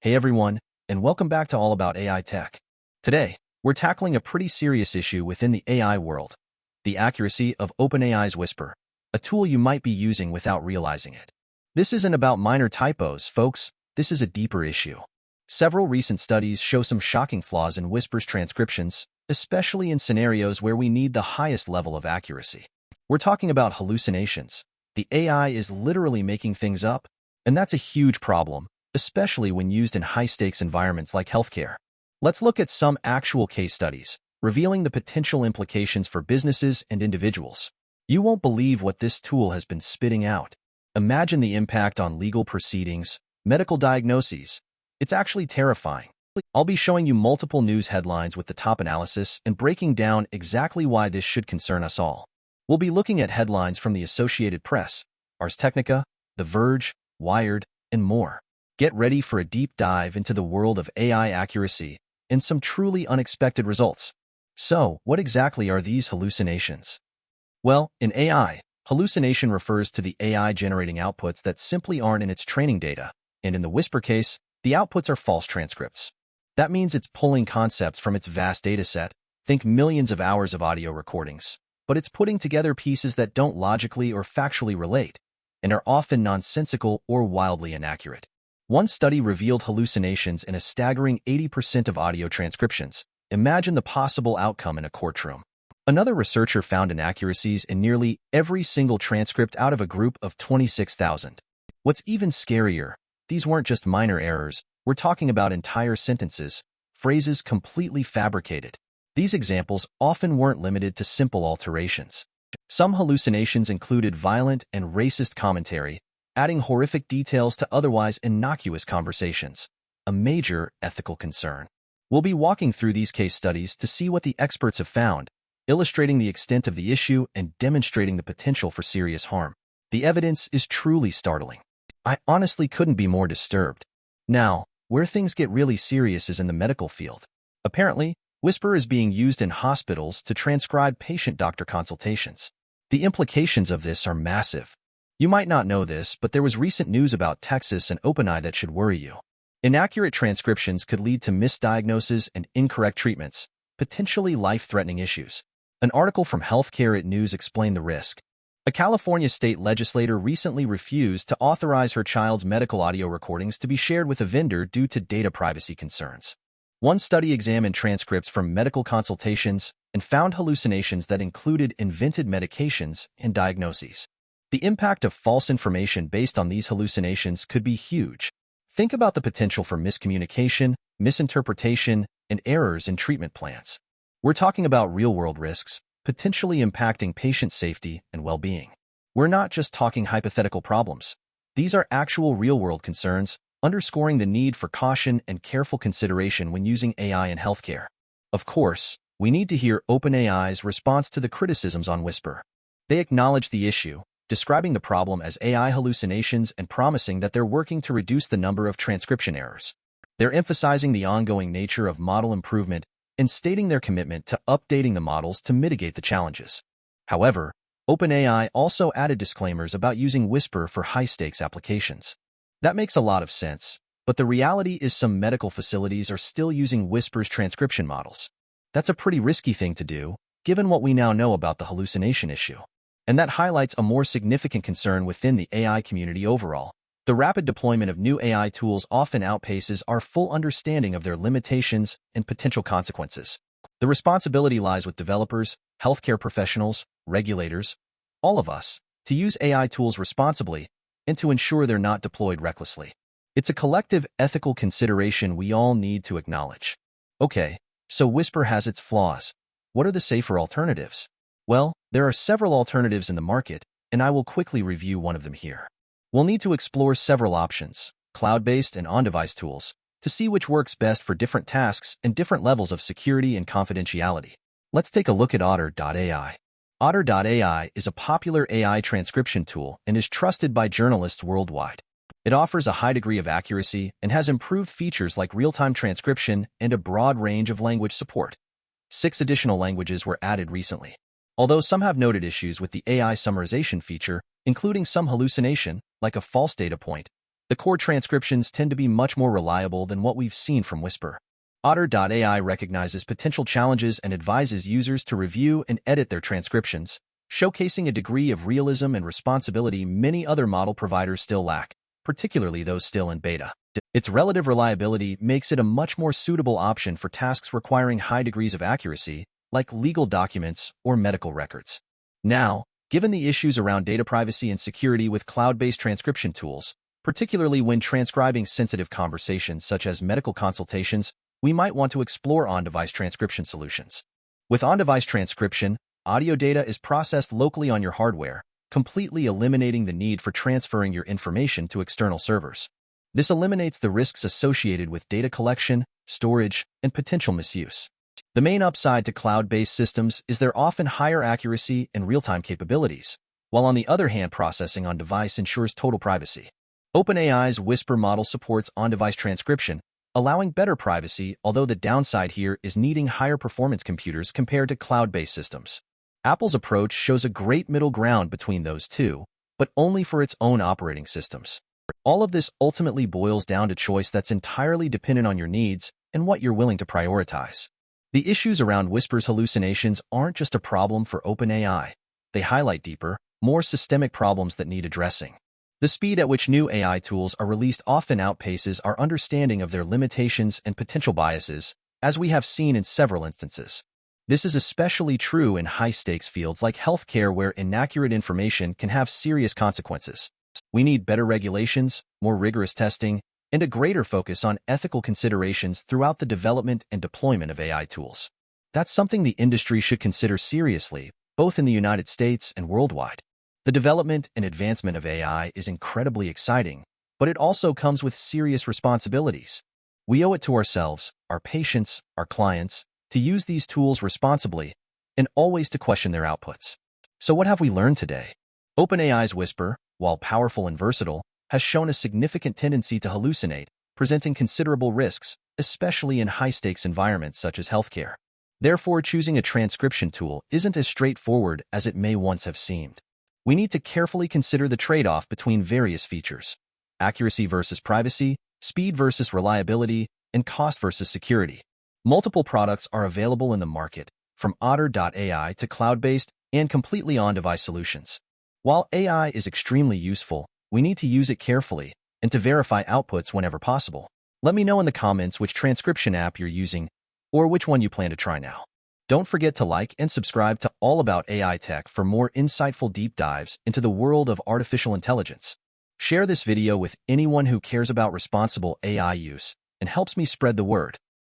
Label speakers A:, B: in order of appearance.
A: Hey everyone, and welcome back to All About AI Tech. Today, we're tackling a pretty serious issue within the AI world, the accuracy of OpenAI's Whisper, a tool you might be using without realizing it. This isn't about minor typos, folks. This is a deeper issue. Several recent studies show some shocking flaws in Whisper's transcriptions, especially in scenarios where we need the highest level of accuracy. We're talking about hallucinations. The AI is literally making things up, and that's a huge problem, especially when used in high-stakes environments like healthcare. Let's look at some actual case studies, revealing the potential implications for businesses and individuals. You won't believe what this tool has been spitting out. Imagine the impact on legal proceedings, medical diagnoses. It's actually terrifying. I'll be showing you multiple news headlines with the top analysis and breaking down exactly why this should concern us all. We'll be looking at headlines from the Associated Press, Ars Technica, The Verge, Wired, and more. Get ready for a deep dive into the world of AI accuracy and some truly unexpected results. So, what exactly are these hallucinations? Well, in AI, hallucination refers to the AI generating outputs that simply aren't in its training data, and in the Whisper case, the outputs are false transcripts. That means it's pulling concepts from its vast dataset, think millions of hours of audio recordings, but it's putting together pieces that don't logically or factually relate, and are often nonsensical or wildly inaccurate. One study revealed hallucinations in a staggering 80% of audio transcriptions. Imagine the possible outcome in a courtroom. Another researcher found inaccuracies in nearly every single transcript out of a group of 26,000. What's even scarier, these weren't just minor errors. We're talking about entire sentences, phrases completely fabricated. These examples often weren't limited to simple alterations. Some hallucinations included violent and racist commentary, adding horrific details to otherwise innocuous conversations, a major ethical concern. We'll be walking through these case studies to see what the experts have found, illustrating the extent of the issue and demonstrating the potential for serious harm. The evidence is truly startling. I honestly couldn't be more disturbed. Now, where things get really serious is in the medical field. Apparently, Whisper is being used in hospitals to transcribe patient-doctor consultations. The implications of this are massive. You might not know this, but there was recent news about Texas and OpenAI that should worry you. Inaccurate transcriptions could lead to misdiagnoses and incorrect treatments, potentially life-threatening issues. An article from Healthcare News explained the risk. A California state legislator recently refused to authorize her child's medical audio recordings to be shared with a vendor due to data privacy concerns. One study examined transcripts from medical consultations and found hallucinations that included invented medications and diagnoses. The impact of false information based on these hallucinations could be huge. Think about the potential for miscommunication, misinterpretation, and errors in treatment plans. We're talking about real-world risks, potentially impacting patient safety and well-being. We're not just talking hypothetical problems. These are actual real-world concerns, underscoring the need for caution and careful consideration when using AI in healthcare. Of course, we need to hear OpenAI's response to the criticisms on Whisper. They acknowledge the issue, describing the problem as AI hallucinations and promising that they're working to reduce the number of transcription errors. They're emphasizing the ongoing nature of model improvement and stating their commitment to updating the models to mitigate the challenges. However, OpenAI also added disclaimers about using Whisper for high-stakes applications. That makes a lot of sense, but the reality is some medical facilities are still using Whisper's transcription models. That's a pretty risky thing to do, given what we now know about the hallucination issue. And that highlights a more significant concern within the AI community overall. The rapid deployment of new AI tools often outpaces our full understanding of their limitations and potential consequences. The responsibility lies with developers, healthcare professionals, regulators, all of us, to use AI tools responsibly and to ensure they're not deployed recklessly. It's a collective ethical consideration we all need to acknowledge. Okay, so Whisper has its flaws. What are the safer alternatives? Well, there are several alternatives in the market, and I will quickly review one of them here. We'll need to explore several options, cloud-based and on-device tools, to see which works best for different tasks and different levels of security and confidentiality. Let's take a look at Otter.ai. Otter.ai is a popular AI transcription tool and is trusted by journalists worldwide. It offers a high degree of accuracy and has improved features like real-time transcription and a broad range of language support. 6 additional languages were added recently. Although some have noted issues with the AI summarization feature, including some hallucination, like a false data point, The core transcriptions tend to be much more reliable than what we've seen from Whisper. Otter.ai recognizes potential challenges and advises users to review and edit their transcriptions, showcasing a degree of realism and responsibility many other model providers still lack, particularly those still in beta. Its relative reliability makes it a much more suitable option for tasks requiring high degrees of accuracy, like legal documents or medical records. Now, given the issues around data privacy and security with cloud-based transcription tools, particularly when transcribing sensitive conversations such as medical consultations, we might want to explore on-device transcription solutions. With on-device transcription, audio data is processed locally on your hardware, completely eliminating the need for transferring your information to external servers. This eliminates the risks associated with data collection, storage, and potential misuse. The main upside to cloud-based systems is their often higher accuracy and real-time capabilities, while on the other hand processing on-device ensures total privacy. OpenAI's Whisper model supports on-device transcription, allowing better privacy, although the downside here is needing higher performance computers compared to cloud-based systems. Apple's approach shows a great middle ground between those two, but only for its own operating systems. All of this ultimately boils down to choice that's entirely dependent on your needs and what you're willing to prioritize. The issues around Whisper's hallucinations aren't just a problem for OpenAI. They highlight deeper, more systemic problems that need addressing. The speed at which new AI tools are released often outpaces our understanding of their limitations and potential biases, as we have seen in several instances. This is especially true in high-stakes fields like healthcare where inaccurate information can have serious consequences. We need better regulations, more rigorous testing, and a greater focus on ethical considerations throughout the development and deployment of AI tools. That's something the industry should consider seriously, both in the United States and worldwide. The development and advancement of AI is incredibly exciting, but it also comes with serious responsibilities. We owe it to ourselves, our patients, our clients, to use these tools responsibly and always to question their outputs. So what have we learned today? OpenAI's Whisper, while powerful and versatile, has shown a significant tendency to hallucinate, presenting considerable risks, especially in high-stakes environments such as healthcare. Therefore, choosing a transcription tool isn't as straightforward as it may once have seemed. We need to carefully consider the trade-off between various features: accuracy versus privacy, speed versus reliability, and cost versus security. Multiple products are available in the market, from Otter.ai to cloud-based and completely on-device solutions. While AI is extremely useful, we need to use it carefully and to verify outputs whenever possible. Let me know in the comments which transcription app you're using or which one you plan to try now. Don't forget to like and subscribe to All About AI Tech for more insightful deep dives into the world of artificial intelligence. Share this video with anyone who cares about responsible AI use and helps me spread the word.